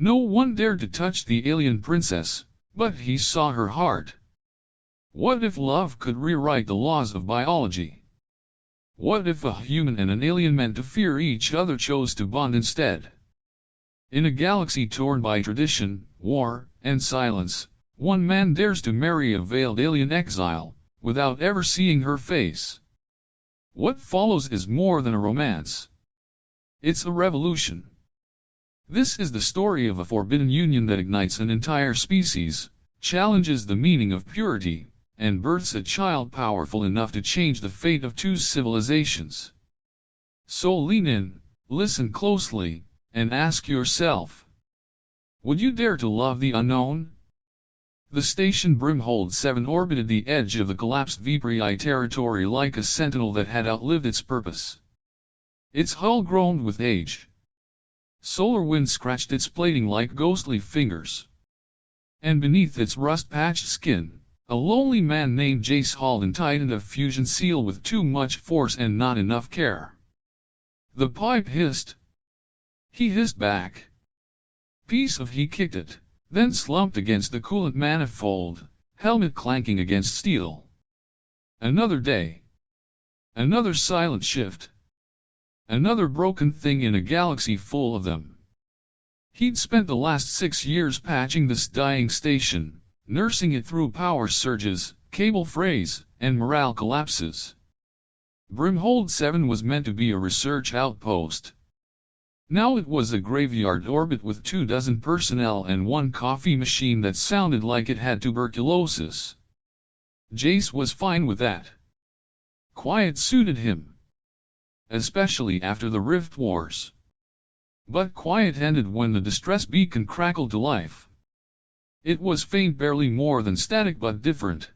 No one dared to touch the alien princess, but he saw her heart. What if love could rewrite the laws of biology? What if a human and an alien meant to fear each other chose to bond instead? In a galaxy torn by tradition, war, and silence, one man dares to marry a veiled alien exile, without ever seeing her face. What follows is more than a romance. It's a revolution. This is the story of a forbidden union that ignites an entire species, challenges the meaning of purity, and births a child powerful enough to change the fate of two civilizations. So lean in, listen closely, and ask yourself, would you dare to love the unknown? The station Brimhold 7 orbited the edge of the collapsed Viprii territory like a sentinel that had outlived its purpose. Its hull groaned with age. Solar wind scratched its plating like ghostly fingers. And beneath its rust-patched skin, a lonely man named Jace Halden tightened a fusion seal with too much force and not enough care. The pipe hissed. He hissed back. Piece of he kicked it, then slumped against the coolant manifold, helmet clanking against steel. Another day. Another silent shift. Another broken thing in a galaxy full of them. He'd spent the last 6 years patching this dying station, nursing it through power surges, cable frays, and morale collapses. Brimhold 7 was meant to be a research outpost. Now it was a graveyard orbit with 24 personnel and one coffee machine that sounded like it had tuberculosis. Jace was fine with that. Quiet suited him. Especially after the Rift Wars. But quiet ended when the distress beacon crackled to life. It was faint, barely more than static but different.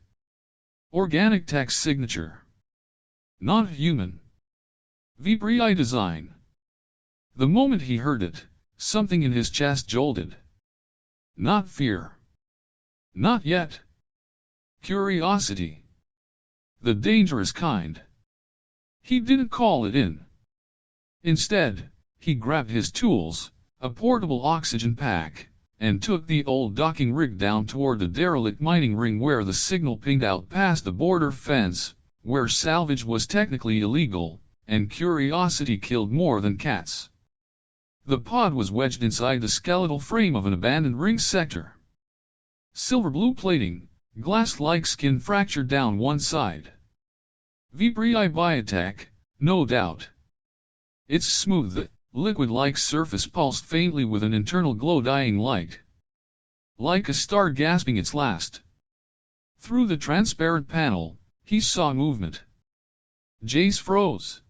Organic text signature. Not human. Viprii design. The moment he heard it, something in his chest jolted. Not fear. Not yet. Curiosity. The dangerous kind. He didn't call it in. Instead, he grabbed his tools, a portable oxygen pack, and took the old docking rig down toward the derelict mining ring where the signal pinged out past the border fence, where salvage was technically illegal, and curiosity killed more than cats. The pod was wedged inside the skeletal frame of an abandoned ring sector. Silver-blue plating, glass-like skin fractured down one side. Viprii biotech, no doubt. Its smooth, liquid-like surface pulsed faintly with an internal glow-dying light. Like a star gasping its last. Through the transparent panel, he saw movement. Jace froze.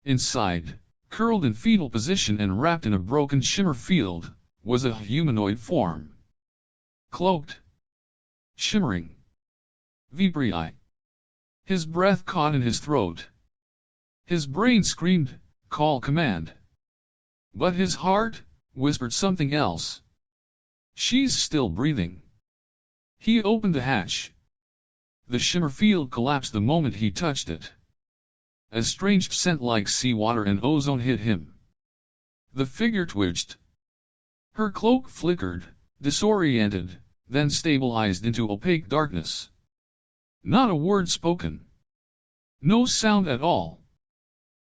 Inside, curled in fetal position and wrapped in a broken shimmer field, was a humanoid form. Cloaked. Shimmering. Viprii. His breath caught in his throat. His brain screamed, "Call command." But his heart whispered something else. She's still breathing. He opened the hatch. The shimmer field collapsed the moment he touched it. A strange scent like seawater and ozone hit him. The figure twitched. Her cloak flickered, disoriented, then stabilized into opaque darkness. Not a word spoken. No sound at all.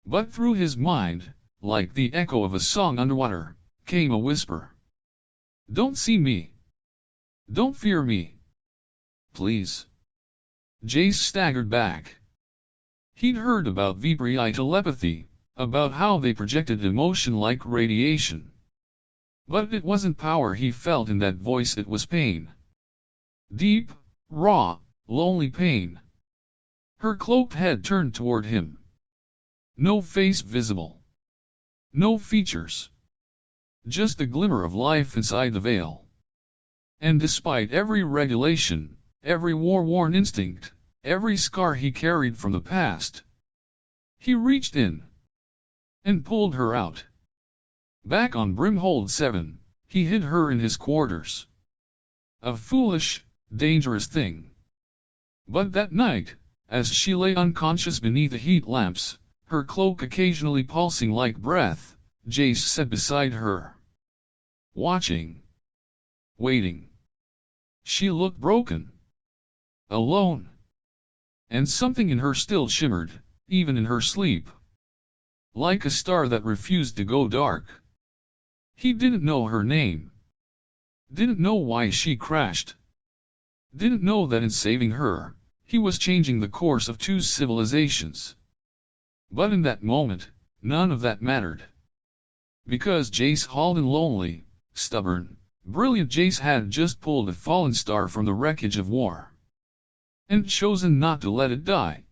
But through his mind, like the echo of a song underwater, came a whisper. Don't see me. Don't fear me. Please. Jace staggered back. He'd heard about Viprii telepathy, about how they projected emotion like radiation. But it wasn't power he felt in that voice, it was pain. Deep, raw, lonely pain. Her cloaked head turned toward him. No face visible. No features. Just the glimmer of life inside the veil. And despite every regulation, every war-worn instinct, every scar he carried from the past, he reached in and pulled her out. Back on Brimhold 7, he hid her in his quarters. A foolish, dangerous thing. But that night, as she lay unconscious beneath the heat lamps, her cloak occasionally pulsing like breath, Jace sat beside her. watching, waiting. She looked broken, alone, and something in her still shimmered, even in her sleep. Like a star that refused to go dark. He didn't know her name. Didn't know why she crashed. Didn't know that in saving her, he was changing the course of two civilizations. But in that moment, none of that mattered. Because Jace Halden, lonely, stubborn, brilliant Jace, had just pulled a fallen star from the wreckage of war. And chosen not to let it die.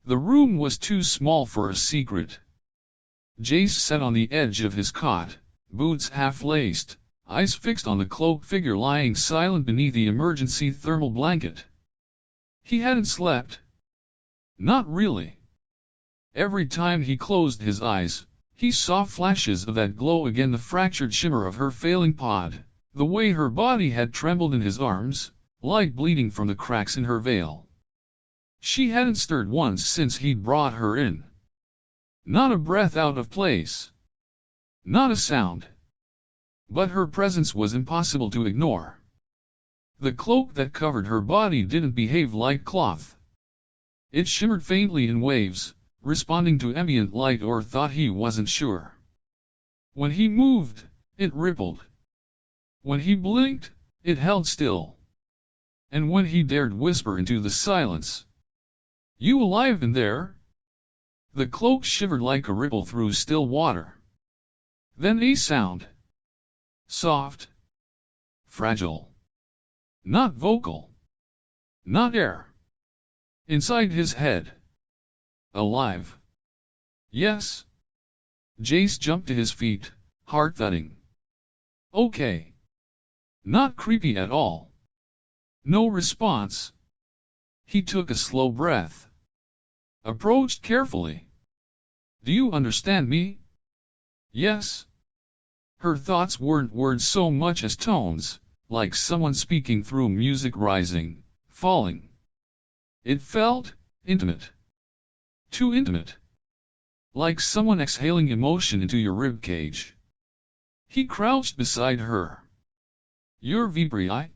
The room was too small for a secret. Jace sat on the edge of his cot, boots half-laced, eyes fixed on the cloaked figure lying silent beneath the emergency thermal blanket. He hadn't slept. Not really. Every time he closed his eyes, he saw flashes of that glow again, the fractured shimmer of her failing pod, the way her body had trembled in his arms, like bleeding from the cracks in her veil. She hadn't stirred once since he'd brought her in. Not a breath out of place. Not a sound. But her presence was impossible to ignore. The cloak that covered her body didn't behave like cloth. It shimmered faintly in waves, responding to ambient light or thought. He wasn't sure. When he moved, it rippled. When he blinked, it held still. And when he dared whisper into the silence, "You alive in there?" the cloak shivered like a ripple through still water. Then a sound. Soft. Fragile. Not vocal. Not air. Inside his head. Alive. Yes. Jace jumped to his feet, heart thudding. Okay. Not creepy at all. No response. He took a slow breath. Approached carefully. Do you understand me? Yes. Her thoughts weren't words so much as tones, like someone speaking through music, rising, falling. It felt intimate. Too intimate. Like someone exhaling emotion into your ribcage. He crouched beside her. Your Vibri?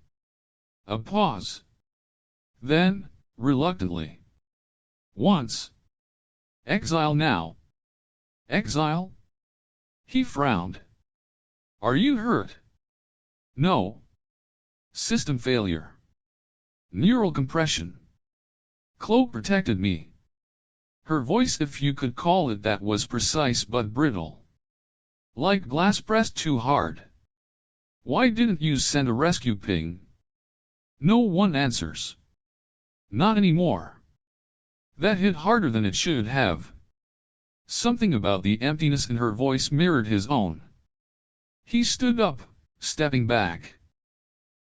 A pause. Then, reluctantly. Once. Exile now. Exile? He frowned. Are you hurt? No. System failure. Neural compression. Cloak protected me. Her voice, if you could call it that, was precise but brittle. Like glass pressed too hard. Why didn't you send a rescue ping? No one answers. Not anymore. That hit harder than it should have. Something about the emptiness in her voice mirrored his own. He stood up, stepping back.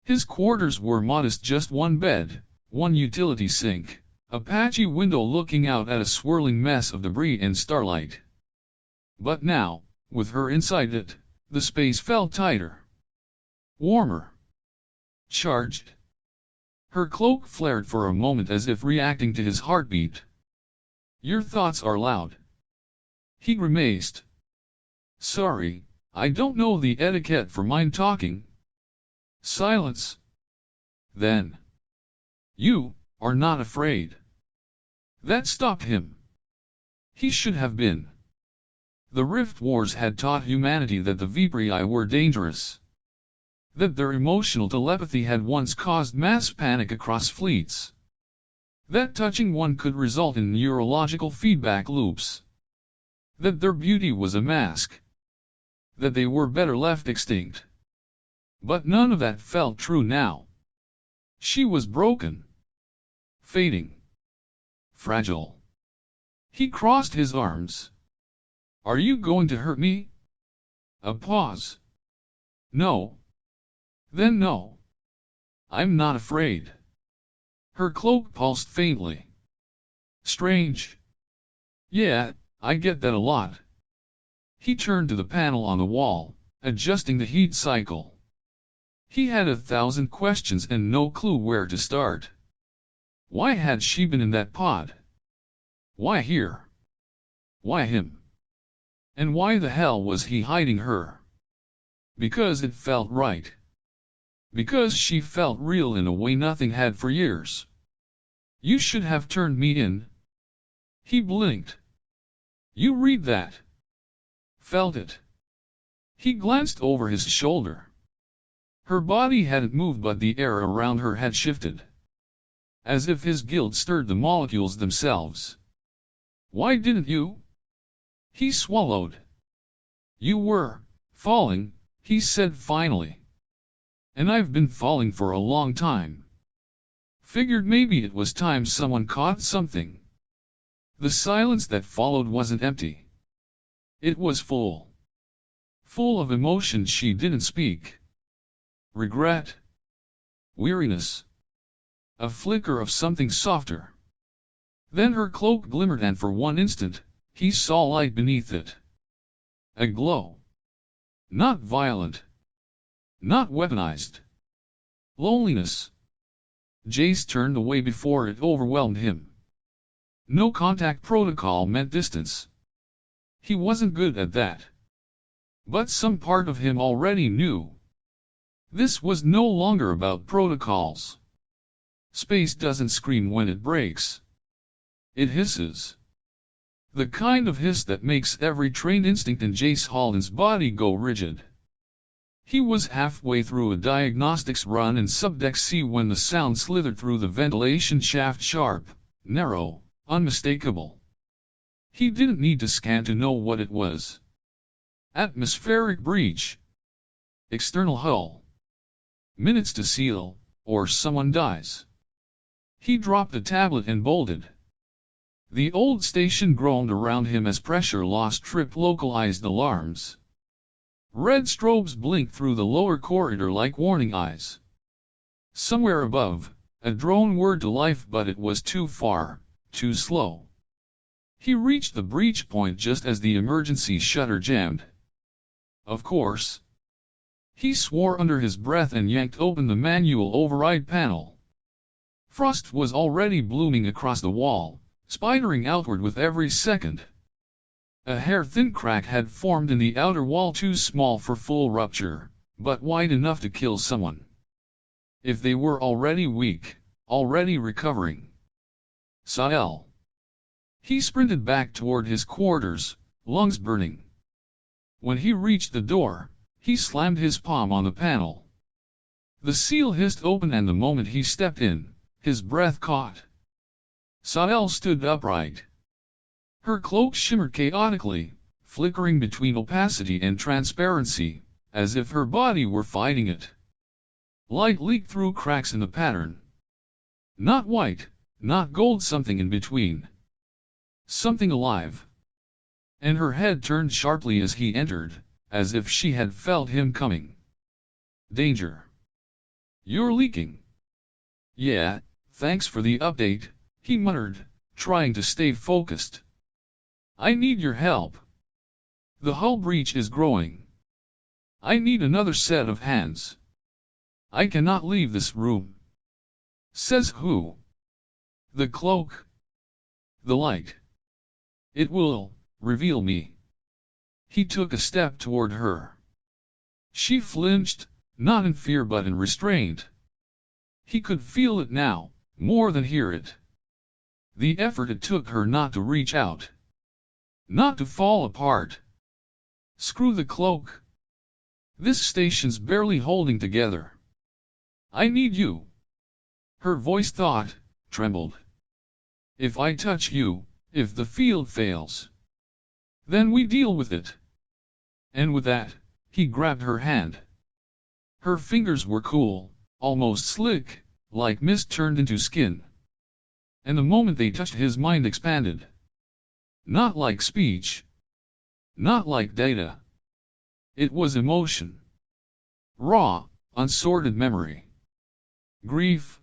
His quarters were modest, just one bed, one utility sink, a patchy window looking out at a swirling mess of debris and starlight. But now, with her inside it, the space felt tighter. Warmer. Charged. Her cloak flared for a moment as if reacting to his heartbeat. Your thoughts are loud. He grimaced. Sorry, I don't know the etiquette for mind talking. Silence. Then. You are not afraid. That stopped him. He should have been. The Rift Wars had taught humanity that the Vibri were dangerous. That their emotional telepathy had once caused mass panic across fleets. That touching one could result in neurological feedback loops. That their beauty was a mask. That they were better left extinct. But none of that felt true now. She was broken. Fading. Fragile. He crossed his arms. Are you going to hurt me? A pause. No. Then no. I'm not afraid. Her cloak pulsed faintly. Strange. Yeah, I get that a lot. He turned to the panel on the wall, adjusting the heat cycle. He had 1,000 questions and no clue where to start. Why had she been in that pod? Why here? Why him? And why the hell was he hiding her? Because it felt right. Because she felt real in a way nothing had for years. You should have turned me in. He blinked. You read that. Felt it. He glanced over his shoulder. Her body hadn't moved, but the air around her had shifted. As if his guilt stirred the molecules themselves. Why didn't you? He swallowed. You were falling, he said finally. And I've been falling for a long time. Figured maybe it was time someone caught something. The silence that followed wasn't empty. It was full. Full of emotions she didn't speak. Regret. Weariness. A flicker of something softer. Then her cloak glimmered, and for one instant, he saw light beneath it. A glow. Not violent. Not weaponized. Loneliness. Jace turned away before it overwhelmed him. No contact protocol meant distance. He wasn't good at that. But some part of him already knew. This was no longer about protocols. Space doesn't scream when it breaks. It hisses. The kind of hiss that makes every trained instinct in Jace Halden's body go rigid. He was halfway through a diagnostics run in Subdeck C when the sound slithered through the ventilation shaft, sharp, narrow, unmistakable. He didn't need to scan to know what it was. Atmospheric breach. External hull. Minutes to seal, or someone dies. He dropped the tablet and bolted. The old station groaned around him as pressure loss tripped localized alarms. Red strobes blinked through the lower corridor like warning eyes. Somewhere above, a drone whirred to life, but it was too far, too slow. He reached the breach point just as the emergency shutter jammed. Of course. He swore under his breath and yanked open the manual override panel. Frost was already blooming across the wall, spidering outward with every second. A hair-thin crack had formed in the outer wall, too small for full rupture, but wide enough to kill someone. If they were already weak, already recovering. Sael. He sprinted back toward his quarters, lungs burning. When he reached the door, he slammed his palm on the panel. The seal hissed open, and the moment he stepped in, his breath caught. Sael stood upright. Her cloak shimmered chaotically, flickering between opacity and transparency, as if her body were fighting it. Light leaked through cracks in the pattern. Not white, not gold, something in between. Something alive. And her head turned sharply as he entered, as if she had felt him coming. Danger. You're leaking. Yeah, thanks for the update, he muttered, trying to stay focused. I need your help. The hull breach is growing. I need another set of hands. I cannot leave this room. Says who? The cloak. The light. It will reveal me. He took a step toward her. She flinched, not in fear but in restraint. He could feel it now, more than hear it. The effort it took her not to reach out. Not to fall apart. Screw the cloak. This station's barely holding together. I need you. Her voice trembled. If I touch you, if the field fails, then we deal with it. And with that, he grabbed her hand. Her fingers were cool, almost slick, like mist turned into skin. And the moment they touched, his mind expanded. Not like speech. Not like data. It was emotion. Raw, unsorted memory. Grief.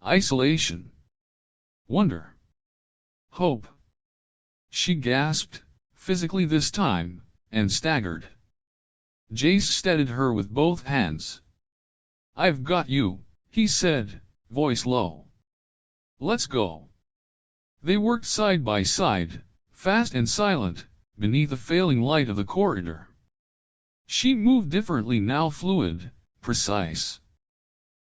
Isolation. Wonder. Hope. She gasped, physically this time, and staggered. Jace steadied her with both hands. I've got you, he said, voice low. Let's go. They worked side by side, fast and silent, beneath the failing light of the corridor. She moved differently now, fluid, precise.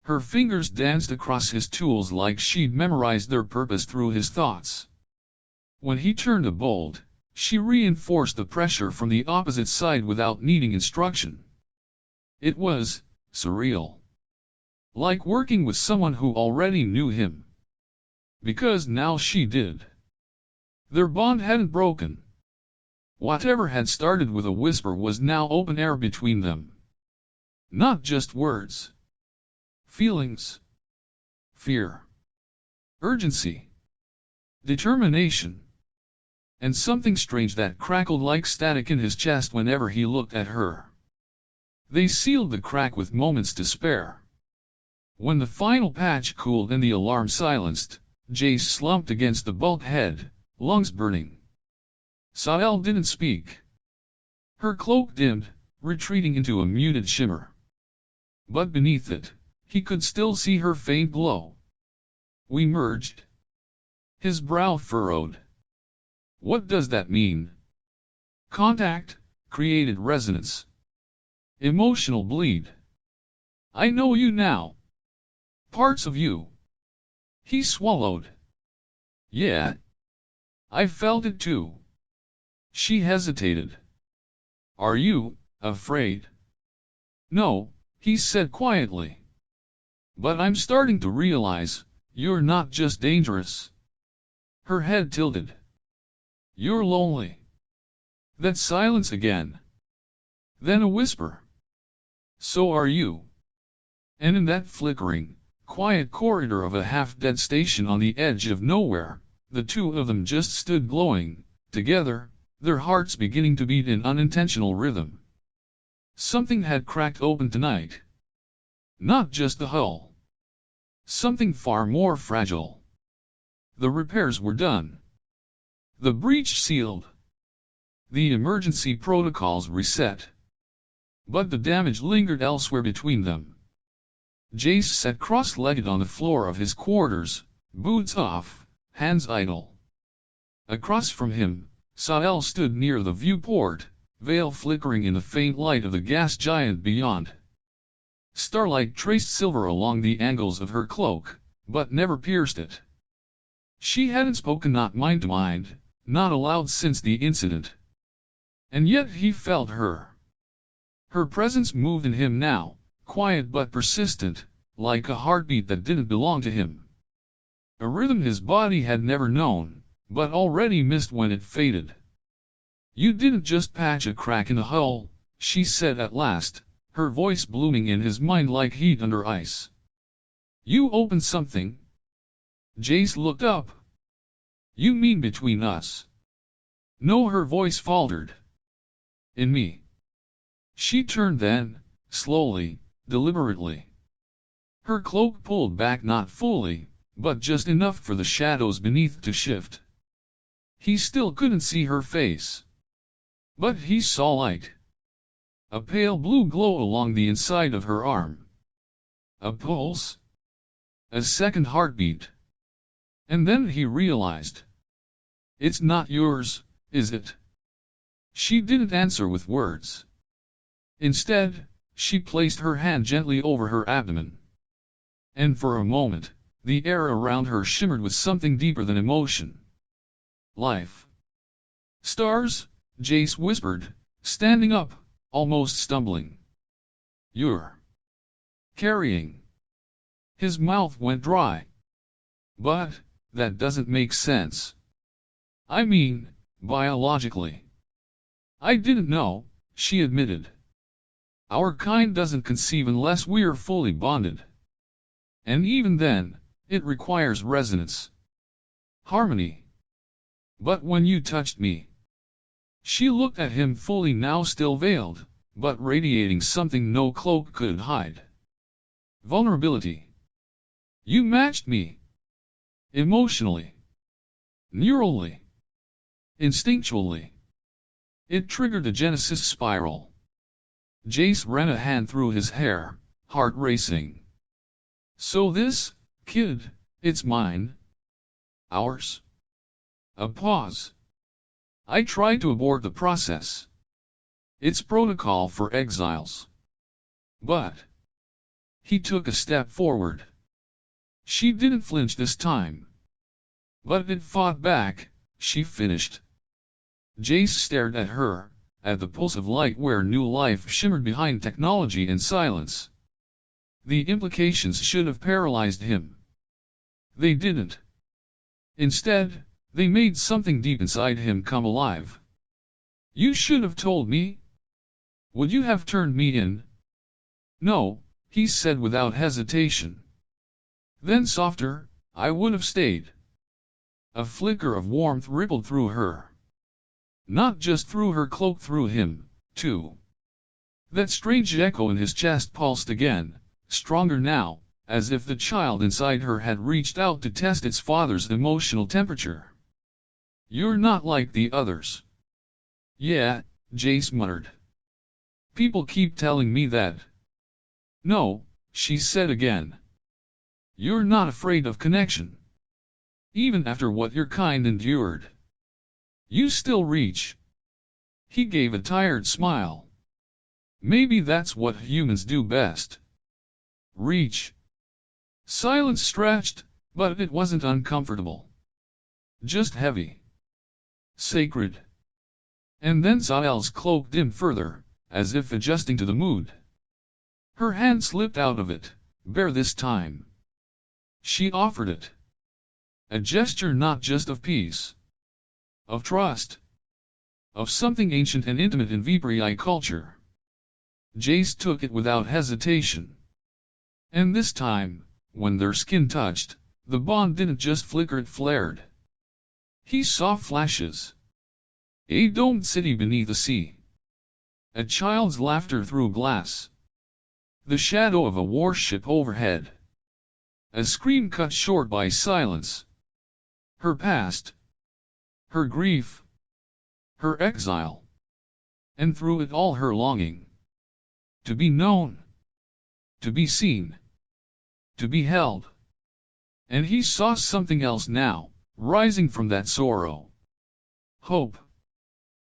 Her fingers danced across his tools like she'd memorized their purpose through his thoughts. When he turned a bolt, she reinforced the pressure from the opposite side without needing instruction. It was surreal. Like working with someone who already knew him. Because now she did. Their bond hadn't broken. Whatever had started with a whisper was now open air between them. Not just words. Feelings. Fear. Urgency. Determination. And something strange that crackled like static in his chest whenever he looked at her. They sealed the crack with moments to spare. When the final patch cooled and the alarm silenced, Jace slumped against the bulkhead, lungs burning. Sael didn't speak. Her cloak dimmed, retreating into a muted shimmer. But beneath it, he could still see her faint glow. We merged. His brow furrowed. What does that mean? Contact, created resonance. Emotional bleed. I know you now. Parts of you. He swallowed. Yeah. I felt it too. She hesitated. Are you afraid? No, he said quietly. But I'm starting to realize, you're not just dangerous. Her head tilted. You're lonely. That silence again. Then a whisper. So are you. And in that flickering, quiet corridor of a half-dead station on the edge of nowhere, the two of them just stood glowing, together, their hearts beginning to beat in unintentional rhythm. Something had cracked open tonight. Not just the hull. Something far more fragile. The repairs were done. The breach sealed. The emergency protocols reset. But the damage lingered elsewhere between them. Jace sat cross-legged on the floor of his quarters, boots off, hands idle. Across from him, Sael stood near the viewport, veil flickering in the faint light of the gas giant beyond. Starlight traced silver along the angles of her cloak, but never pierced it. She hadn't spoken, not mind to mind, not aloud since the incident. And yet he felt her. Her presence moved in him now, quiet but persistent, like a heartbeat that didn't belong to him. A rhythm his body had never known, but already missed when it faded. You didn't just patch a crack in the hull, she said at last, her voice blooming in his mind like heat under ice. You opened something. Jace looked up. You mean between us? No, her voice faltered. In me. She turned then, slowly, deliberately. Her cloak pulled back not fully, but just enough for the shadows beneath to shift. He still couldn't see her face. But he saw light. A pale blue glow along the inside of her arm. A pulse. A second heartbeat. And then he realized. It's not yours, is it? She didn't answer with words. Instead, she placed her hand gently over her abdomen. And for a moment, the air around her shimmered with something deeper than emotion. Life. Stars, Jace whispered, standing up, almost stumbling. You're carrying. His mouth went dry. But, that doesn't make sense. I mean, biologically. I didn't know, she admitted. Our kind doesn't conceive unless we're fully bonded. And even then, it requires resonance. Harmony. But when you touched me. She looked at him fully now, still veiled, but radiating something no cloak could hide. Vulnerability. You matched me. Emotionally. Neurally. Instinctually. It triggered a Genesis spiral. Jace ran a hand through his hair, heart racing. So this, kid, it's mine. Ours. A pause. I tried to abort the process. It's protocol for exiles. But he took a step forward. She didn't flinch this time. But it fought back, she finished. Jace stared at her, at the pulse of light where new life shimmered behind technology and silence. The implications should have paralyzed him. They didn't. Instead, they made something deep inside him come alive. You should have told me. Would you have turned me in? No, he said without hesitation. Then softer, I would have stayed. A flicker of warmth rippled through her. Not just through her cloak, through him, too. That strange echo in his chest pulsed again, stronger now, as if the child inside her had reached out to test its father's emotional temperature. You're not like the others. Yeah, Jace muttered. People keep telling me that. No, she said again. You're not afraid of connection. Even after what your kind endured. You still reach. He gave a tired smile. Maybe that's what humans do best. Reach. Silence stretched, but it wasn't uncomfortable. Just heavy. Sacred. And then Sael's cloak dimmed further, as if adjusting to the mood. Her hand slipped out of it, bare this time. She offered it. A gesture not just of peace. Of trust. Of something ancient and intimate in Vipri culture. Jace took it without hesitation. And this time, when their skin touched, the bond didn't just flicker, it flared. He saw flashes. A domed city beneath the sea. A child's laughter through glass. The shadow of a warship overhead. A scream cut short by silence. Her past. Her grief. Her exile. And through it all her longing. To be known. To be seen. To be held. And he saw something else now, rising from that sorrow. Hope.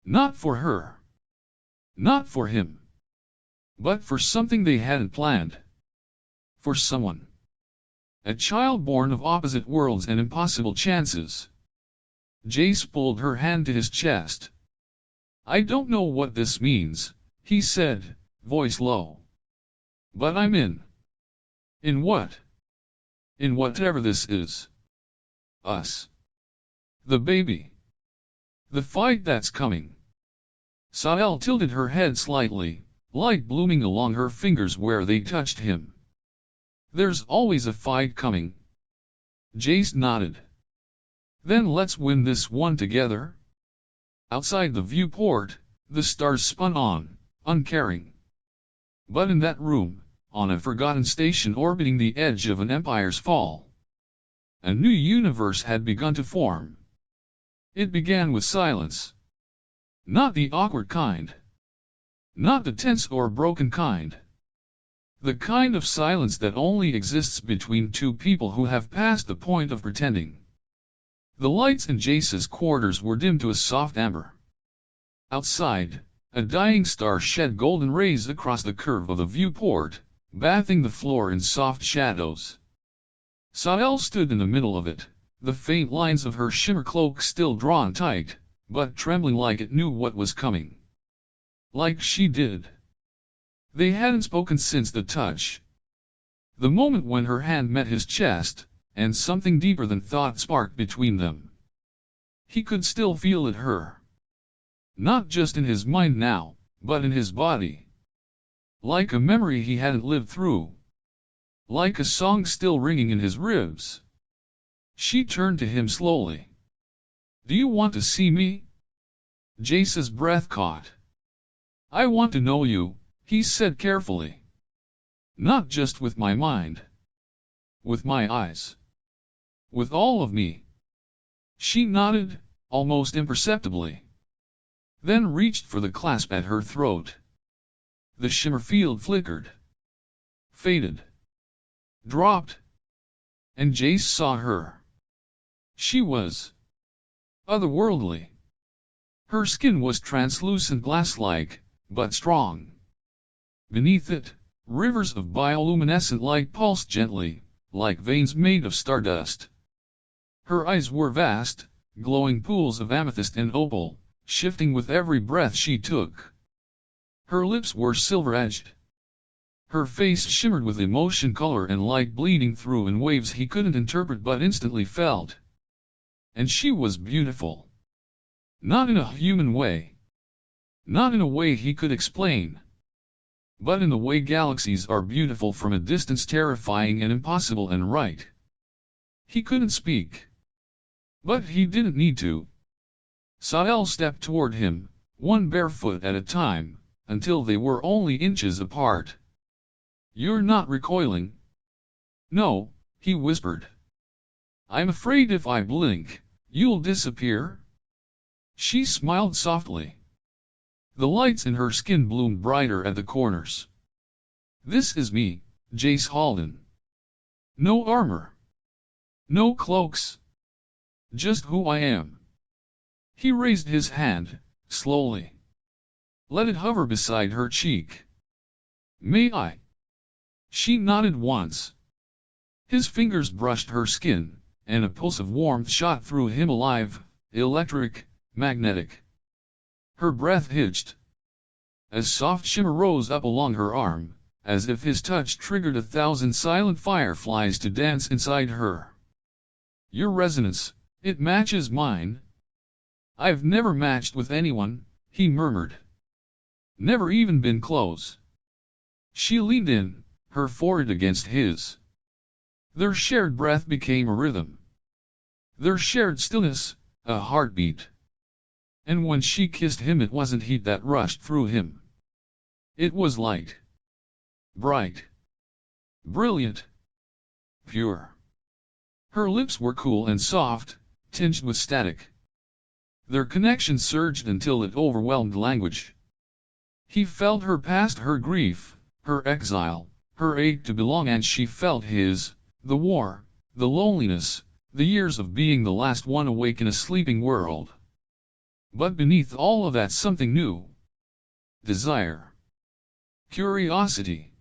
Not for her. Not for him. But for something they hadn't planned. For someone. A child born of opposite worlds and impossible chances. Jace pulled her hand to his chest. I don't know what this means, he said, voice low. But I'm in. In what? In whatever this is. Us. The baby. The fight that's coming. Sael tilted her head slightly, light blooming along her fingers where they touched him. There's always a fight coming. Jace nodded. Then let's win this one together. Outside the viewport, the stars spun on, uncaring. But in that room, on a forgotten station orbiting the edge of an empire's fall, a new universe had begun to form. It began with silence. Not the awkward kind. Not the tense or broken kind. The kind of silence that only exists between two people who have passed the point of pretending. The lights in Jace's quarters were dimmed to a soft amber. Outside, a dying star shed golden rays across the curve of the viewport, bathing the floor in soft shadows. Sael stood in the middle of it, the faint lines of her shimmer cloak still drawn tight, but trembling like it knew what was coming. Like she did. They hadn't spoken since the touch. The moment when her hand met his chest, and something deeper than thought sparked between them. He could still feel it her. Not just in his mind now, but in his body. Like a memory he hadn't lived through. Like a song still ringing in his ribs. She turned to him slowly. Do you want to see me? Jace's breath caught. I want to know you, he said carefully. Not just with my mind. With my eyes. With all of me. She nodded, almost imperceptibly. Then reached for the clasp at her throat. The shimmer field flickered. Faded. Dropped. And Jace saw her. She was otherworldly. Her skin was translucent glass-like, but strong. Beneath it, rivers of bioluminescent light pulsed gently, like veins made of stardust. Her eyes were vast, glowing pools of amethyst and opal, shifting with every breath she took. Her lips were silver-edged. Her face shimmered with emotion, color and light bleeding through in waves he couldn't interpret but instantly felt. And she was beautiful. Not in a human way. Not in a way he could explain. But in the way galaxies are beautiful from a distance, terrifying and impossible and right. He couldn't speak. But he didn't need to. Sael stepped toward him, one barefoot at a time, until they were only inches apart. "You're not recoiling?" "No," he whispered. "I'm afraid if I blink, you'll disappear." She smiled softly. The lights in her skin bloomed brighter at the corners. "This is me, Jace Halden. No armor. No cloaks. Just who I am." He raised his hand, slowly. Let it hover beside her cheek. "May I?" She nodded once. His fingers brushed her skin, and a pulse of warmth shot through him, alive, electric, magnetic. Her breath hitched. A soft shimmer rose up along her arm, as if his touch triggered 1,000 silent fireflies to dance inside her. "Your resonance, it matches mine." "I've never matched with anyone," he murmured. "Never even been close." She leaned in, her forehead against his. Their shared breath became a rhythm. Their shared stillness, a heartbeat. And when she kissed him, it wasn't heat that rushed through him. It was light. Bright. Brilliant. Pure. Her lips were cool and soft, tinged with static. Their connection surged until it overwhelmed language. He felt her past, her grief, her exile, her ache to belong, and she felt his, the war, the loneliness, the years of being the last one awake in a sleeping world. But beneath all of that, something new. Desire. Curiosity.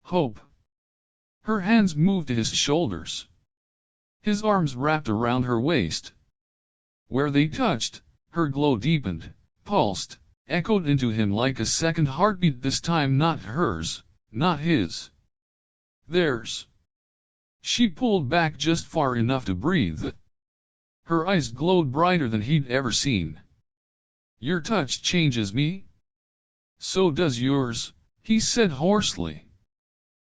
Hope. Her hands moved to his shoulders. His arms wrapped around her waist. Where they touched, her glow deepened, pulsed, echoed into him like a second heartbeat, this time not hers, not his. Theirs. She pulled back just far enough to breathe. Her eyes glowed brighter than he'd ever seen. "Your touch changes me." "So does yours," he said hoarsely.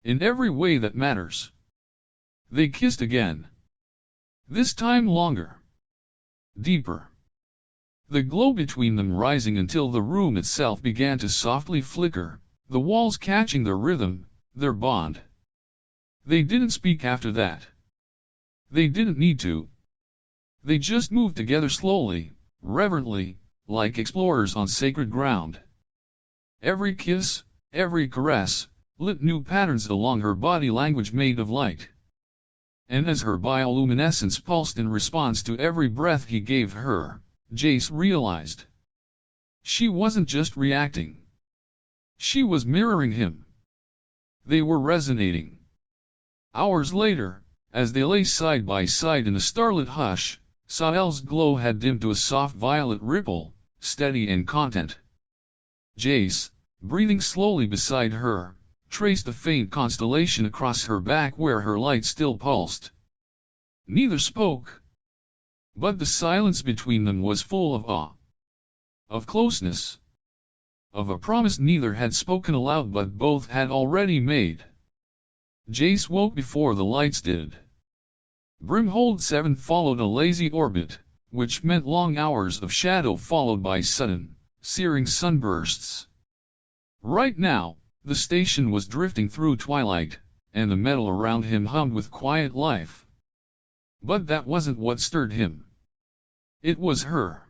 "In every way that matters." They kissed again. This time longer. Deeper. The glow between them rising until the room itself began to softly flicker, the walls catching their rhythm, their bond. They didn't speak after that. They didn't need to. They just moved together slowly, reverently, like explorers on sacred ground. Every kiss, every caress, lit new patterns along her body, language made of light. And as her bioluminescence pulsed in response to every breath he gave her, Jace realized. She wasn't just reacting. She was mirroring him. They were resonating. Hours later, as they lay side by side in the starlit hush, Sael's glow had dimmed to a soft violet ripple, steady and content. Jace, breathing slowly beside her, traced a faint constellation across her back where her light still pulsed. Neither spoke. But the silence between them was full of awe. Of closeness. Of a promise neither had spoken aloud but both had already made. Jace woke before the lights did. Brimhold 7 followed a lazy orbit, which meant long hours of shadow followed by sudden, searing sunbursts. Right now, the station was drifting through twilight, and the metal around him hummed with quiet life. But that wasn't what stirred him. It was her.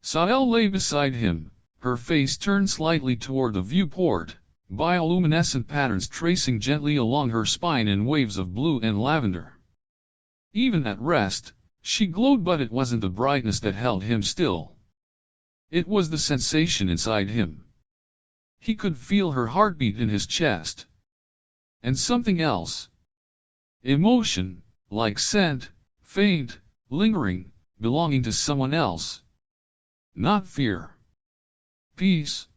Sael lay beside him, her face turned slightly toward the viewport, bioluminescent patterns tracing gently along her spine in waves of blue and lavender. Even at rest, she glowed, but it wasn't the brightness that held him still. It was the sensation inside him. He could feel her heartbeat in his chest. And something else. Emotion, like scent, faint, lingering, belonging to someone else. Not fear. Peace.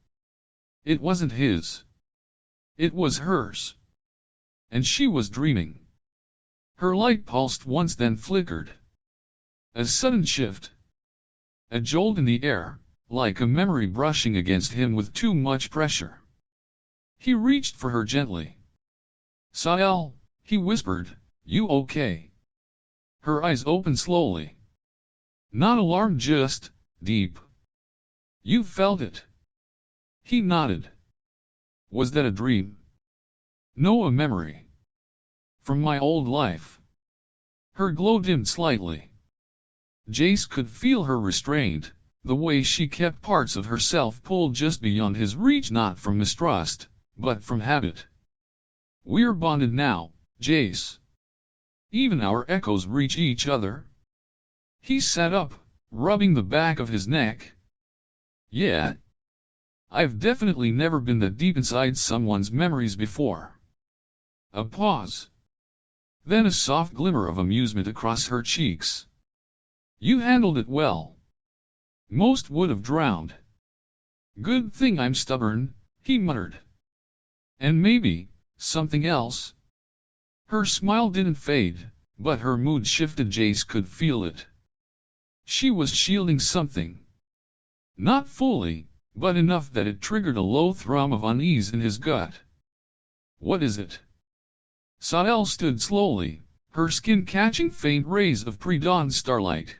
It wasn't his. It was hers. And she was dreaming. Her light pulsed once, then flickered. A sudden shift. A jolt in the air, like a memory brushing against him with too much pressure. He reached for her gently. "Sael," he whispered, "you okay?" Her eyes opened slowly. Not alarmed, just deep. "You felt it?" He nodded. "Was that a dream?" "No, a memory. From my old life." Her glow dimmed slightly. Jace could feel her restraint, the way she kept parts of herself pulled just beyond his reach, not from mistrust, but from habit. "We're bonded now, Jace. Even our echoes reach each other." He sat up, rubbing the back of his neck. "Yeah. I've definitely never been that deep inside someone's memories before." A pause. Then a soft glimmer of amusement across her cheeks. "You handled it well. Most would have drowned." "Good thing I'm stubborn," he muttered. "And maybe, something else." Her smile didn't fade, but her mood shifted. Jace could feel it. She was shielding something. Not fully, but enough that it triggered a low thrum of unease in his gut. "What is it?" Sael stood slowly, her skin catching faint rays of pre-dawn starlight.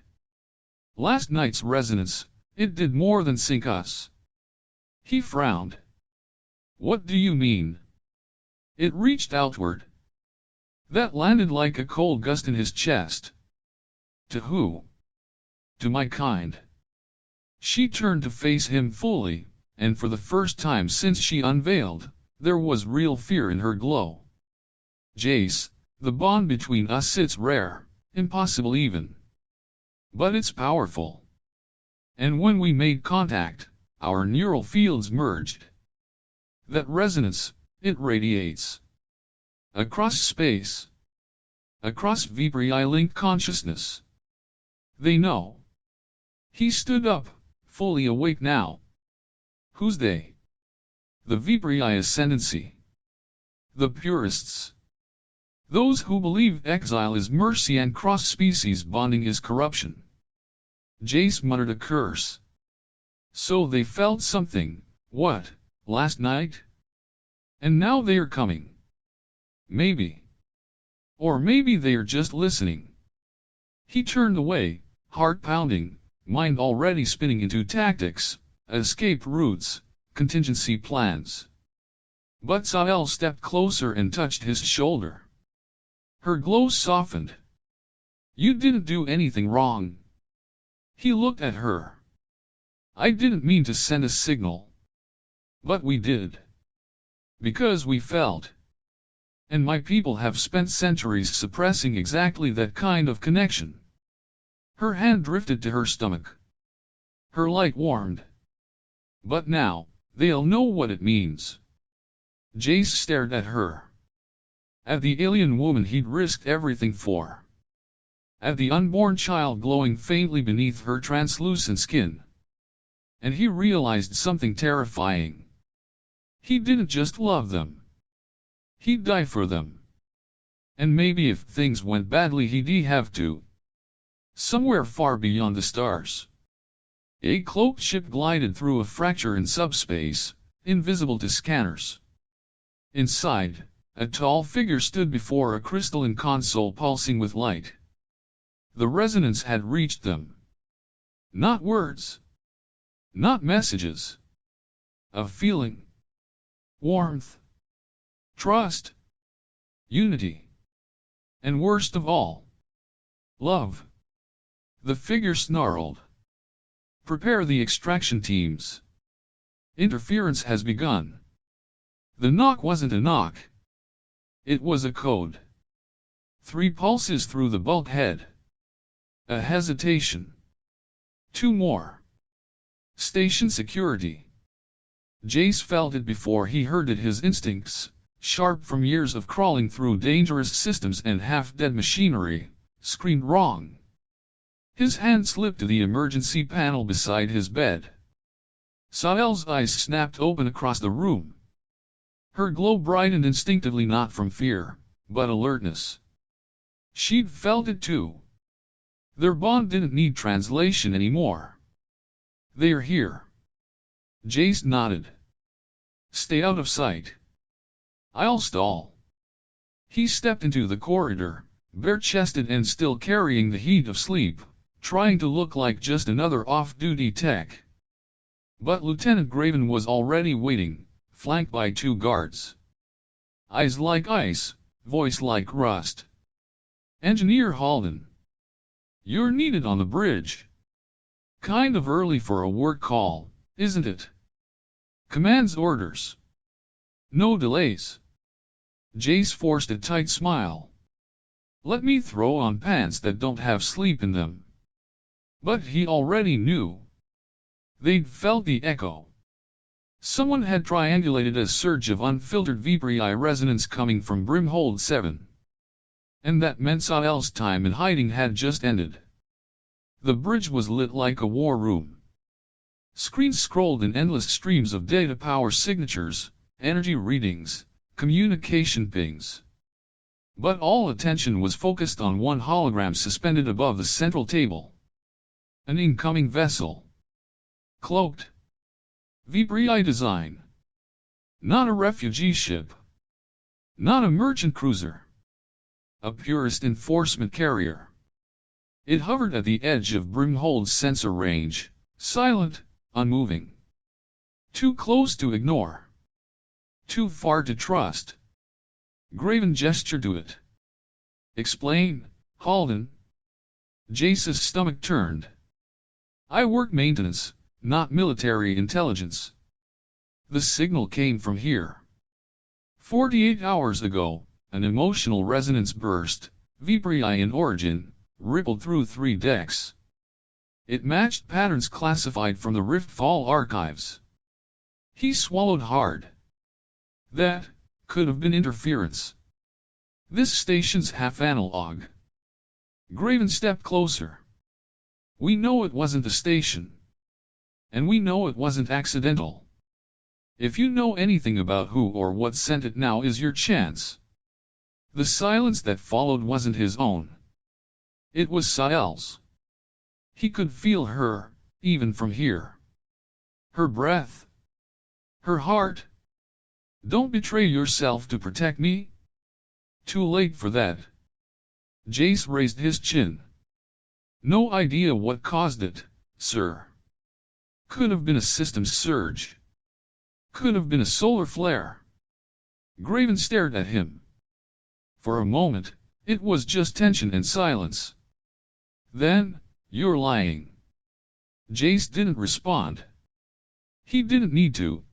"Last night's resonance, it did more than sync us." He frowned. "What do you mean?" "It reached outward." That landed like a cold gust in his chest. "To who?" "To my kind." She turned to face him fully, and for the first time since she unveiled, there was real fear in her glow. "Jace, the bond between us, it's rare, impossible even. But it's powerful. And when we made contact, our neural fields merged. That resonance, it radiates. Across space. Across VPRI-linked consciousness. They know." He stood up, fully awake now. "Who's they?" "The VPRI ascendancy. The purists. Those who believe exile is mercy and cross-species bonding is corruption." Jace muttered a curse. "So they felt something, what, last night? And now they're coming. Maybe. Or maybe they're just listening." He turned away, heart pounding, mind already spinning into tactics, escape routes, contingency plans. But Sael stepped closer and touched his shoulder. Her glow softened. "You didn't do anything wrong." He looked at her. "I didn't mean to send a signal. But we did. Because we felt. And my people have spent centuries suppressing exactly that kind of connection." Her hand drifted to her stomach. Her light warmed. "But now, they'll know what it means." Jace stared at her. At the alien woman he'd risked everything for. At the unborn child glowing faintly beneath her translucent skin. And he realized something terrifying. He didn't just love them. He'd die for them. And maybe if things went badly he'd have to. Somewhere far beyond the stars. A cloaked ship glided through a fracture in subspace, invisible to scanners. Inside, a tall figure stood before a crystalline console pulsing with light. The resonance had reached them. Not words. Not messages. A feeling. Warmth. Trust. Unity. And worst of all, love. The figure snarled. "Prepare the extraction teams. Interference has begun." The knock wasn't a knock. It was a code. 3 pulses through the bulkhead. A hesitation. 2 more. Station security. Jace felt it before he heard it. His instincts, sharp from years of crawling through dangerous systems and half-dead machinery, screamed wrong. His hand slipped to the emergency panel beside his bed. Sael's eyes snapped open across the room. Her glow brightened instinctively, not from fear, but alertness. She'd felt it too. Their bond didn't need translation anymore. They're here. Jace nodded. Stay out of sight. I'll stall. He stepped into the corridor, bare-chested and still carrying the heat of sleep, trying to look like just another off-duty tech. But Lieutenant Graven was already waiting, flanked by 2 guards. Eyes like ice, voice like rust. Engineer Halden. You're needed on the bridge. Kind of early for a work call, isn't it? Commands orders. No delays. Jace forced a tight smile. Let me throw on pants that don't have sleep in them. But he already knew. They'd felt the echo. Someone had triangulated a surge of unfiltered VPRI resonance coming from Brimhold 7. And that meant Sael's time in hiding had just ended. The bridge was lit like a war room. Screens scrolled in endless streams of data power signatures, energy readings, communication pings. But all attention was focused on one hologram suspended above the central table. An incoming vessel. Cloaked. VPRI design. Not a refugee ship. Not a merchant cruiser. A purist enforcement carrier. It hovered at the edge of Brimhold's sensor range, silent, unmoving. Too close to ignore. Too far to trust. Graven gestured to it. Explain, Halden. Jace's stomach turned. I work maintenance, not military intelligence. The signal came from here. 48 hours ago, an emotional resonance burst, VPRI in origin, rippled through 3 decks. It matched patterns classified from the Riftfall archives. He swallowed hard. That could have been interference. This station's half-analog. Graven stepped closer. We know it wasn't a station. And we know it wasn't accidental. If you know anything about who or what sent it, now is your chance. The silence that followed wasn't his own. It was Sael's. He could feel her, even from here. Her breath. Her heart. Don't betray yourself to protect me. Too late for that. Jace raised his chin. No idea what caused it, sir. Could have been a systems surge. Could have been a solar flare. Graven stared at him. For a moment, it was just tension and silence. Then, you're lying. Jace didn't respond. He didn't need to.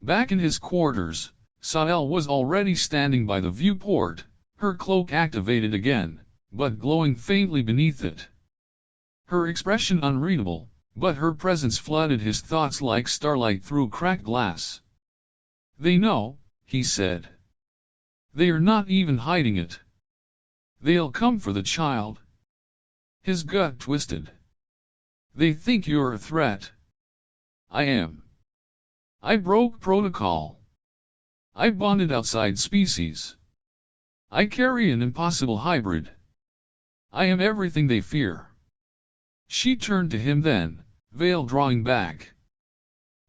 Back in his quarters, Sael was already standing by the viewport, her cloak activated again, but glowing faintly beneath it. Her expression unreadable, but her presence flooded his thoughts like starlight through cracked glass. They know, he said. They are not even hiding it. They'll come for the child. His gut twisted. They think you're a threat. I am. I broke protocol. I bonded outside species. I carry an impossible hybrid. I am everything they fear. She turned to him then, veil drawing back.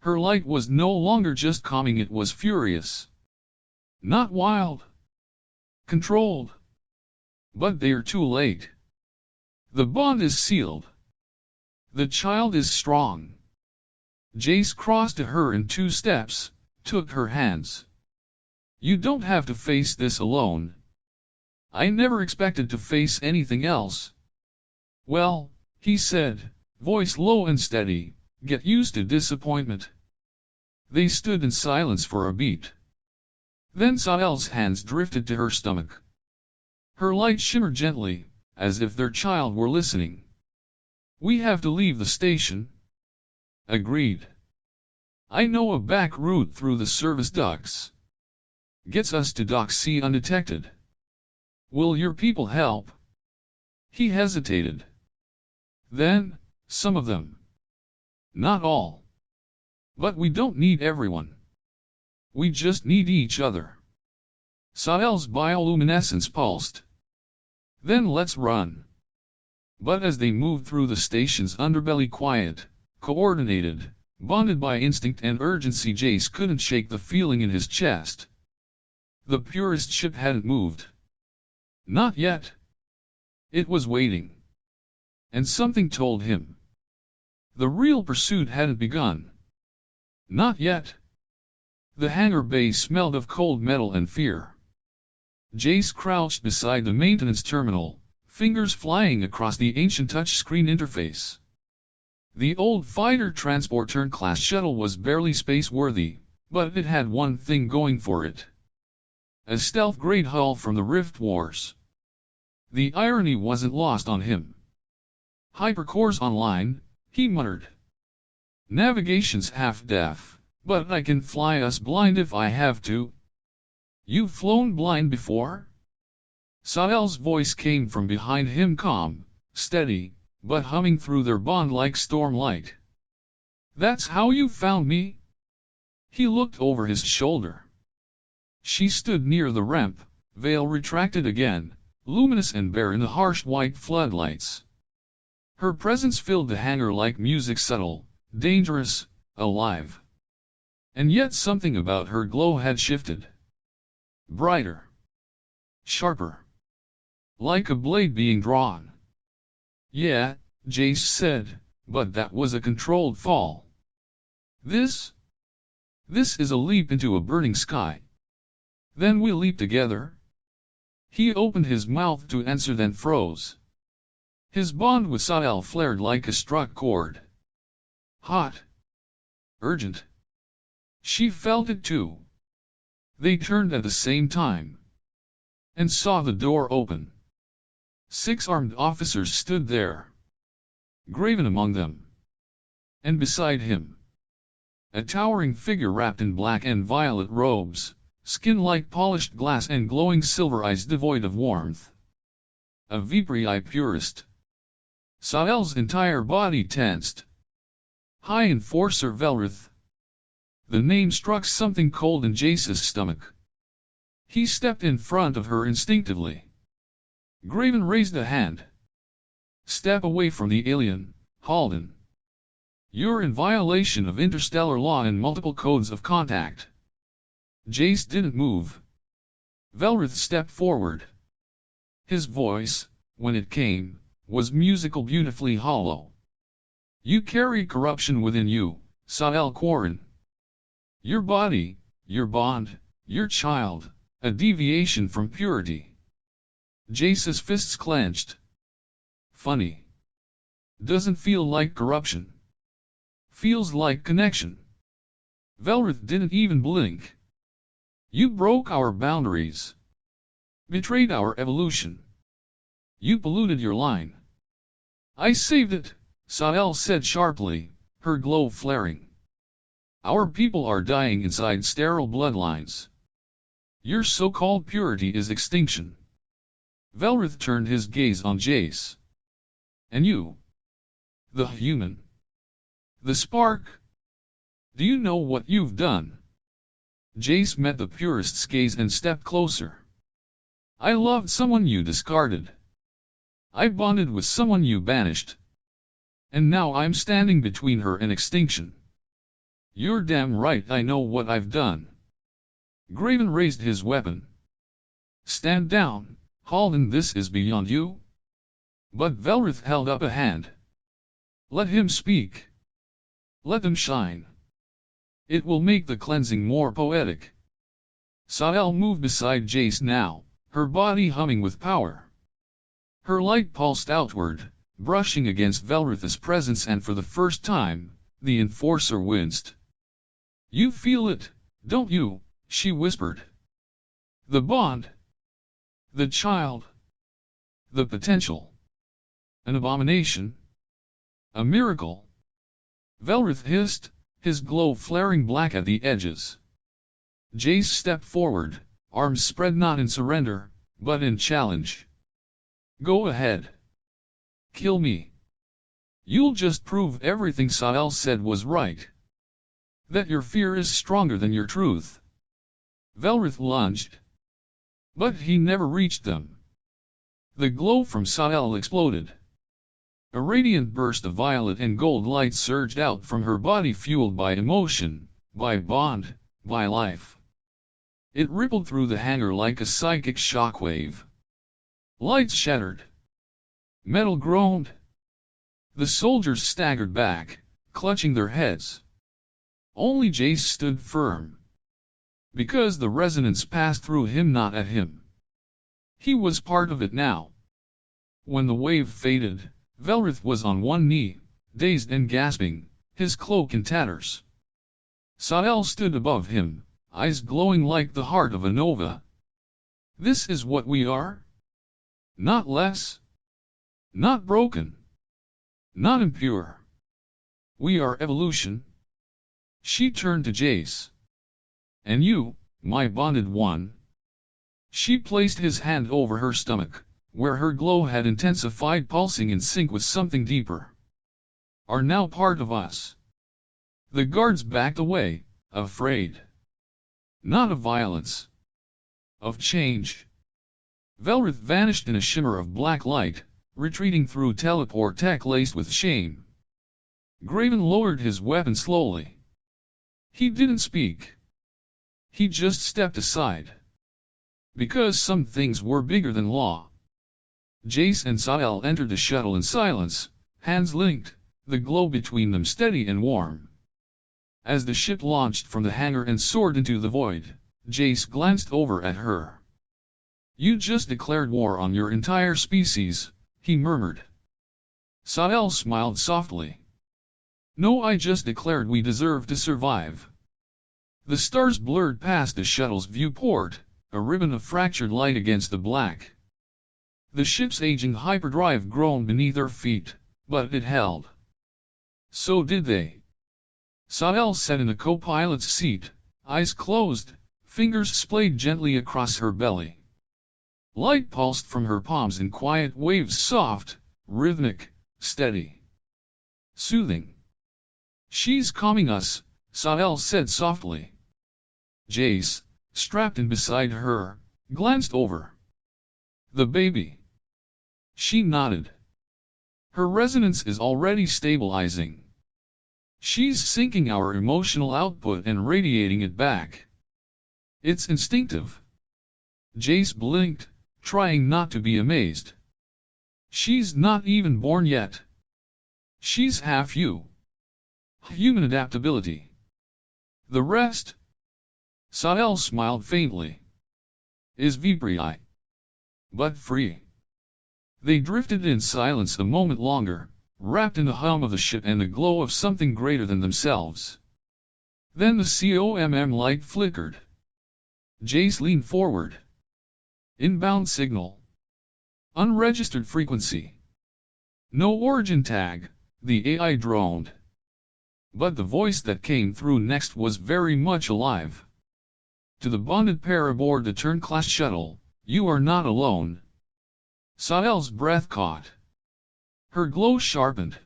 Her light was no longer just calming, it was furious. Not wild. Controlled. But they're too late. The bond is sealed. The child is strong. Jace crossed to her in 2 steps, took her hands. You don't have to face this alone. I never expected to face anything else. Well, he said, voice low and steady, get used to disappointment. They stood in silence for a beat. Then Sael's hands drifted to her stomach. Her light shimmered gently, as if their child were listening. We have to leave the station. Agreed. I know a back route through the service ducts. Gets us to Dock C undetected. Will your people help? He hesitated. Then, some of them. Not all. But we don't need everyone. We just need each other. Sael's bioluminescence pulsed. Then let's run. But as they moved through the station's underbelly, quiet, coordinated, bonded by instinct and urgency, Jace couldn't shake the feeling in his chest. The purest ship hadn't moved. Not yet. It was waiting. And something told him. The real pursuit hadn't begun. Not yet. The hangar bay smelled of cold metal and fear. Jace crouched beside the maintenance terminal, fingers flying across the ancient touchscreen interface. The old fighter transport turn-class shuttle was barely space-worthy, but it had one thing going for it. A stealth-grade hull from the Rift Wars. The irony wasn't lost on him. Hypercores online, he muttered. Navigation's half-deaf, but I can fly us blind if I have to. You've flown blind before? Sael's voice came from behind him, calm, steady, but humming through their bond like stormlight. That's how you found me? He looked over his shoulder. She stood near the ramp, veil retracted again, luminous and bare in the harsh white floodlights. Her presence filled the hangar like music, subtle, dangerous, alive. And yet something about her glow had shifted. Brighter. Sharper. Like a blade being drawn. Yeah, Jace said, but that was a controlled fall. This is a leap into a burning sky. Then we leap together? He opened his mouth to answer, then froze. His bond with Sael flared like a struck chord. Hot. Urgent. She felt it too. They turned at the same time. And saw the door open. 6 armed officers stood there. Graven among them. And beside him. A towering figure wrapped in black and violet robes, skin like polished glass and glowing silver eyes devoid of warmth. A VPI purist. Sael's entire body tensed. High Enforcer Velrith. The name struck something cold in Jace's stomach. He stepped in front of her instinctively. Graven raised a hand. Step away from the alien, Halden. You're in violation of interstellar law and multiple codes of contact. Jace didn't move. Velrith stepped forward. His voice, when it came, was musical, beautifully hollow. You carry corruption within you, Sael Quarren. Your body, your bond, your child, a deviation from purity. Jace's fists clenched. Funny. Doesn't feel like corruption. Feels like connection. Velrith didn't even blink. You broke our boundaries. Betrayed our evolution. You polluted your line. I saved it, Sael said sharply, her glow flaring. Our people are dying inside sterile bloodlines. Your so-called purity is extinction. Velrith turned his gaze on Jace. And you? The human? The spark? Do you know what you've done? Jace met the purist's gaze and stepped closer. I loved someone you discarded. I bonded with someone you banished. And now I'm standing between her and extinction. You're damn right I know what I've done. Graven raised his weapon. Stand down, Halden, this is beyond you. But Velrith held up a hand. Let him speak. Let them shine. It will make the cleansing more poetic. Sael moved beside Jace now, her body humming with power. Her light pulsed outward, brushing against Velrith's presence, and for the first time, the Enforcer winced. You feel it, don't you? She whispered. The bond. The child. The potential. An abomination. A miracle. Velrith hissed, his glow flaring black at the edges. Jace stepped forward, arms spread not in surrender, but in challenge. Go ahead. Kill me. You'll just prove everything Sael said was right. That your fear is stronger than your truth. Velrith lunged. But he never reached them. The glow from Sael exploded. A radiant burst of violet and gold light surged out from her body, fueled by emotion, by bond, by life. It rippled through the hangar like a psychic shockwave. Lights shattered. Metal groaned. The soldiers staggered back, clutching their heads. Only Jace stood firm. Because the resonance passed through him, not at him. He was part of it now. When the wave faded, Velrith was on one knee, dazed and gasping, his cloak in tatters. Sael stood above him, eyes glowing like the heart of a nova. This is what we are? Not less. Not broken. Not impure. We are evolution. She turned to Jace. And you, my bonded one. She placed his hand over her stomach, where her glow had intensified, pulsing in sync with something deeper. Are now part of us. The guards backed away, afraid. Not of violence. Of change. Velrith vanished in a shimmer of black light, retreating through teleport tech laced with shame. Graven lowered his weapon slowly. He didn't speak. He just stepped aside. Because some things were bigger than law. Jace and Sael entered the shuttle in silence, hands linked, the glow between them steady and warm. As the ship launched from the hangar and soared into the void, Jace glanced over at her. You just declared war on your entire species, he murmured. Sael smiled softly. No, I just declared we deserve to survive. The stars blurred past the shuttle's viewport, a ribbon of fractured light against the black. The ship's aging hyperdrive groaned beneath their feet, but it held. So did they. Sael sat in the co-pilot's seat, eyes closed, fingers splayed gently across her belly. Light pulsed from her palms in quiet waves, soft, rhythmic, steady. Soothing. She's calming us, Sael said softly. Jace, strapped in beside her, glanced over. The baby. She nodded. Her resonance is already stabilizing. She's syncing our emotional output and radiating it back. It's instinctive. Jace blinked, trying not to be amazed. She's not even born yet. She's half you. Human adaptability. The rest? Sael smiled faintly. Is Vipri. But free. They drifted in silence a moment longer, wrapped in the hum of the ship and the glow of something greater than themselves. Then the COMM light flickered. Jace leaned forward. Inbound signal. Unregistered frequency. No origin tag, the AI droned. But the voice that came through next was very much alive. To the bonded pair aboard the Turn-class shuttle, you are not alone. Sael's breath caught. Her glow sharpened.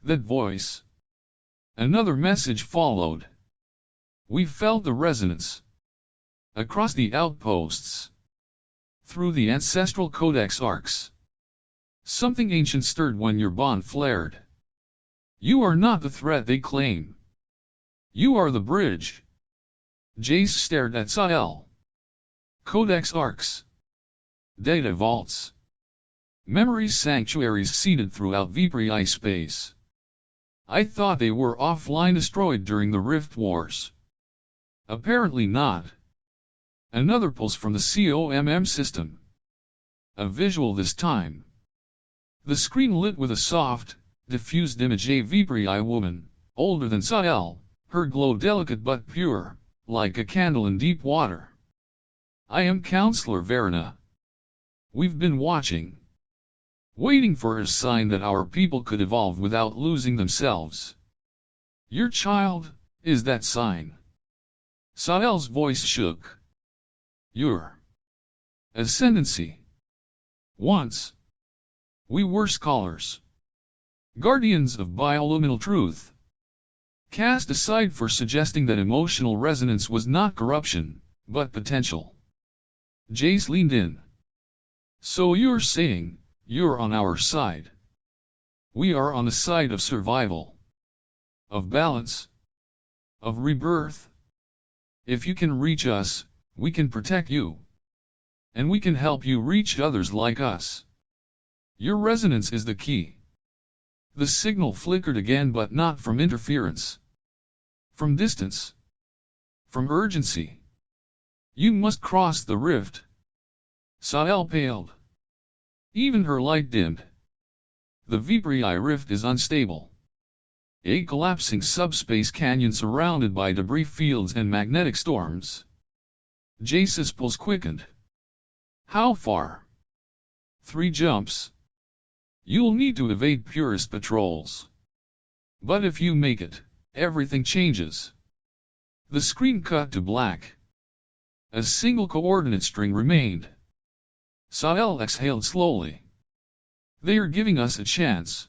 That voice. Another message followed. We felt the resonance. Across the outposts. Through the ancestral codex arcs. Something ancient stirred when your bond flared. You are not the threat they claim. You are the bridge. Jace stared at Sael. Codex arcs. Data vaults. Memory sanctuaries seeded throughout Vipri space. I thought they were offline, destroyed during the Rift Wars. Apparently not. Another pulse from the COMM system. A visual this time. The screen lit with a soft, diffused image, a Vipri woman, older than Sael, her glow delicate but pure, like a candle in deep water. I am Counselor Verena. We've been watching. Waiting for a sign that our people could evolve without losing themselves. Your child, is that sign? Sael's voice shook. Your ascendancy. Once, we were scholars. Guardians of bioluminal truth. Cast aside for suggesting that emotional resonance was not corruption, but potential. Jace leaned in. So you're saying, you're on our side. We are on the side of survival. Of balance. Of rebirth. If you can reach us, we can protect you. And we can help you reach others like us. Your resonance is the key. The signal flickered again, but not from interference. From distance. From urgency. You must cross the rift. Sael paled. Even her light dimmed. The HFY rift is unstable. A collapsing subspace canyon surrounded by debris fields and magnetic storms. Jace's pulse quickened. How far? 3 jumps. You'll need to evade purist patrols. But if you make it, everything changes. The screen cut to black. A single coordinate string remained. Sael exhaled slowly. They are giving us a chance.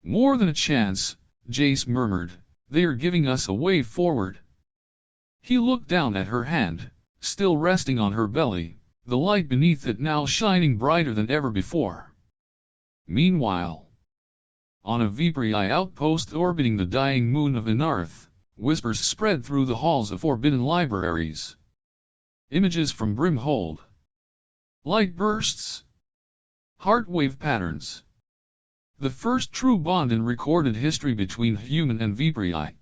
More than a chance, Jace murmured, they are giving us a way forward. He looked down at her hand, still resting on her belly, the light beneath it now shining brighter than ever before. Meanwhile, on a HFY outpost orbiting the dying moon of Inarth, whispers spread through the halls of forbidden libraries. Images from Brimhold. Light bursts. Heartwave patterns. The first true bond in recorded history between human and HFY.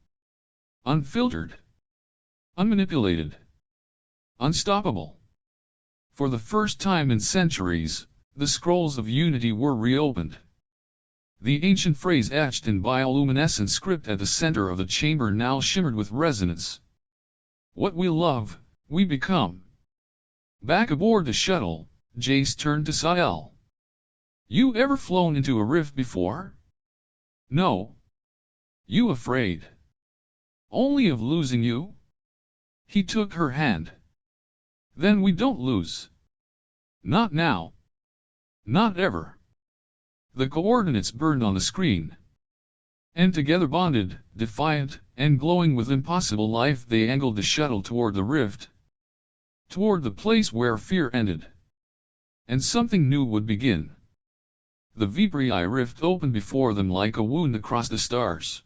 Unfiltered. Unmanipulated. Unstoppable. For the first time in centuries, the scrolls of unity were reopened. The ancient phrase etched in bioluminescent script at the center of the chamber now shimmered with resonance. What we love, we become. Back aboard the shuttle, Jace turned to Sael. You ever flown into a rift before? No. You afraid? Only of losing you? He took her hand. Then we don't lose. Not now. Not ever. The coordinates burned on the screen. And together bonded, defiant, and glowing with impossible life, they angled the shuttle toward the rift. Toward the place where fear ended. And something new would begin. The HFY rift opened before them like a wound across the stars.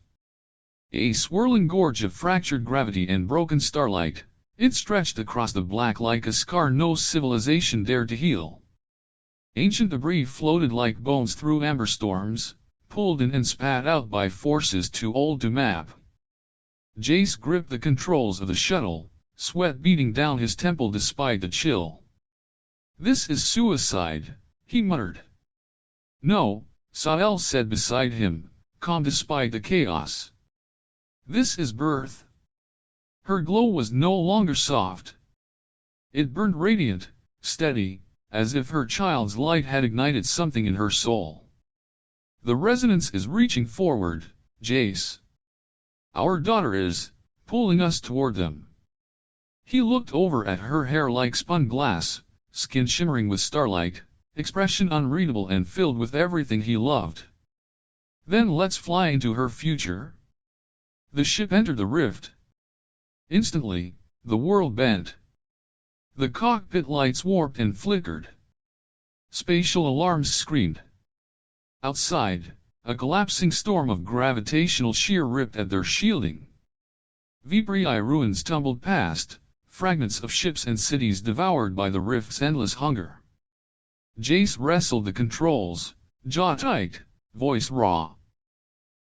A swirling gorge of fractured gravity and broken starlight, it stretched across the black like a scar no civilization dared to heal. Ancient debris floated like bones through amber storms, pulled in and spat out by forces too old to map. Jace gripped the controls of the shuttle, sweat beating down his temple despite the chill. This is suicide, he muttered. No, Sael said beside him, calm despite the chaos. This is birth. Her glow was no longer soft. It burned radiant, steady, as if her child's light had ignited something in her soul. The resonance is reaching forward, Jace. Our daughter is, pulling us toward them. He looked over at her hair like spun glass, skin shimmering with starlight, expression unreadable and filled with everything he loved. Then let's fly into her future. The ship entered the rift. Instantly, the world bent. The cockpit lights warped and flickered. Spatial alarms screamed. Outside, a collapsing storm of gravitational shear ripped at their shielding. HFY ruins tumbled past, fragments of ships and cities devoured by the rift's endless hunger. Jace wrestled the controls, jaw tight, voice raw.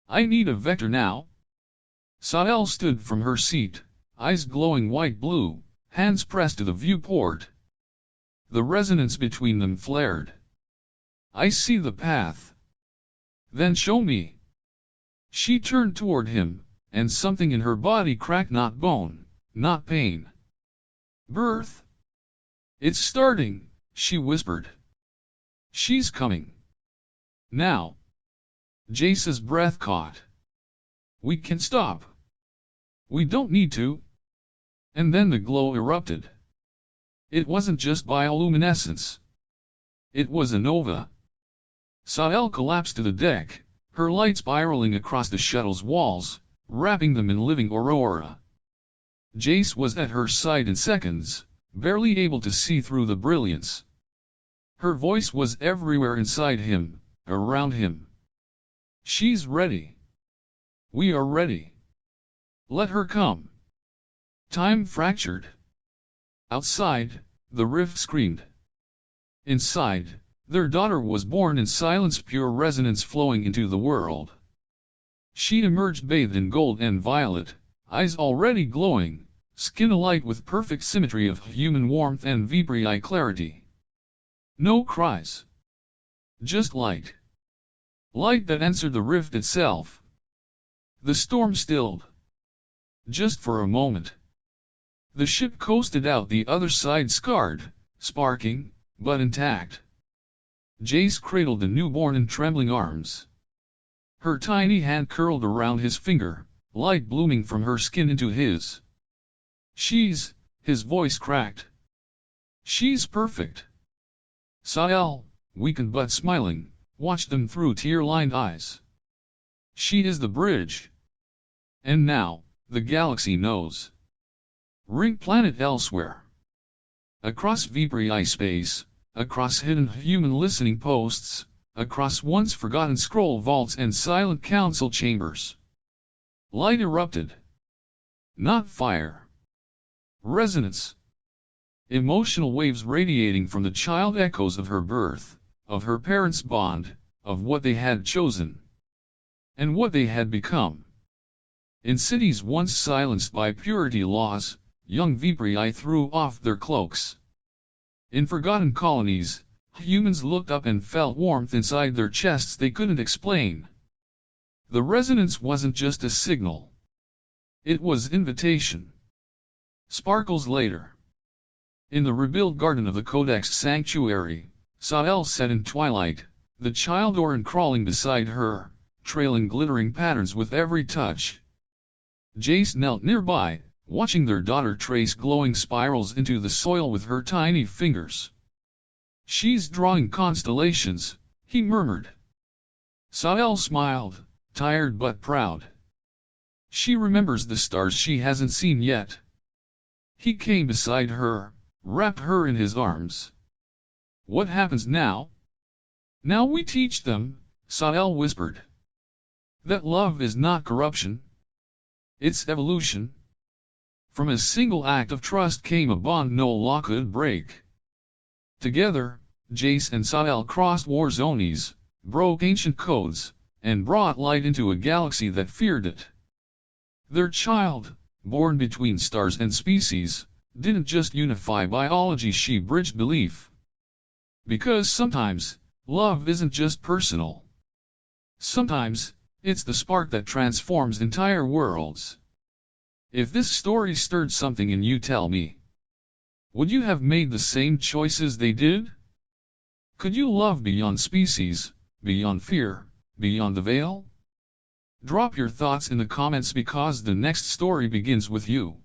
I need a vector now. Sael stood from her seat, eyes glowing white-blue, hands pressed to the viewport. The resonance between them flared. I see the path. Then show me. She turned toward him, and something in her body cracked, not bone, not pain. Birth. It's starting, she whispered. She's coming. Now. Jace's breath caught. We can stop. We don't need to. And then the glow erupted. It wasn't just bioluminescence. It was a nova. Sael collapsed to the deck, her light spiraling across the shuttle's walls, wrapping them in living aurora. Jace was at her side in seconds, barely able to see through the brilliance. Her voice was everywhere inside him, around him. She's ready. We are ready. Let her come. Time fractured. Outside, the rift screamed. Inside, their daughter was born in silence, pure resonance flowing into the world. She emerged bathed in gold and violet, eyes already glowing, skin alight with perfect symmetry of human warmth and vibri clarity. No cries. Just light. Light that answered the rift itself. The storm stilled. Just for a moment. The ship coasted out the other side, scarred, sparking, but intact. Jace cradled the newborn in trembling arms. Her tiny hand curled around his finger, light blooming from her skin into his. His voice cracked. She's perfect. Sael, weakened but smiling, watched them through tear-lined eyes. She is the bridge. And now, the galaxy knows. Ring planet elsewhere. Across vibri space, across hidden human listening posts, across once forgotten scroll vaults and silent council chambers. Light erupted. Not fire. Resonance. Emotional waves radiating from the child, echoes of her birth, of her parents' bond, of what they had chosen. And what they had become. In cities once silenced by purity laws, young vibri threw off their cloaks. In forgotten colonies, humans looked up and felt warmth inside their chests they couldn't explain. The resonance wasn't just a signal. It was invitation. Sparkles later. In the rebuilt garden of the Codex Sanctuary, Sael sat in twilight, the child Orin crawling beside her, trailing glittering patterns with every touch. Jace knelt nearby, watching their daughter trace glowing spirals into the soil with her tiny fingers. She's drawing constellations, he murmured. Sael smiled, tired but proud. She remembers the stars she hasn't seen yet. He came beside her, wrapped her in his arms. What happens now? Now we teach them, Sael whispered. That love is not corruption. It's evolution. From a single act of trust came a bond no law could break. Together, Jace and Sael crossed war zones, broke ancient codes, and brought light into a galaxy that feared it. Their child, born between stars and species, didn't just unify biology, she bridged belief. Because sometimes, love isn't just personal. Sometimes, it's the spark that transforms entire worlds. If this story stirred something in you, tell me. Would you have made the same choices they did? Could you love beyond species, beyond fear, beyond the veil? Drop your thoughts in the comments because the next story begins with you.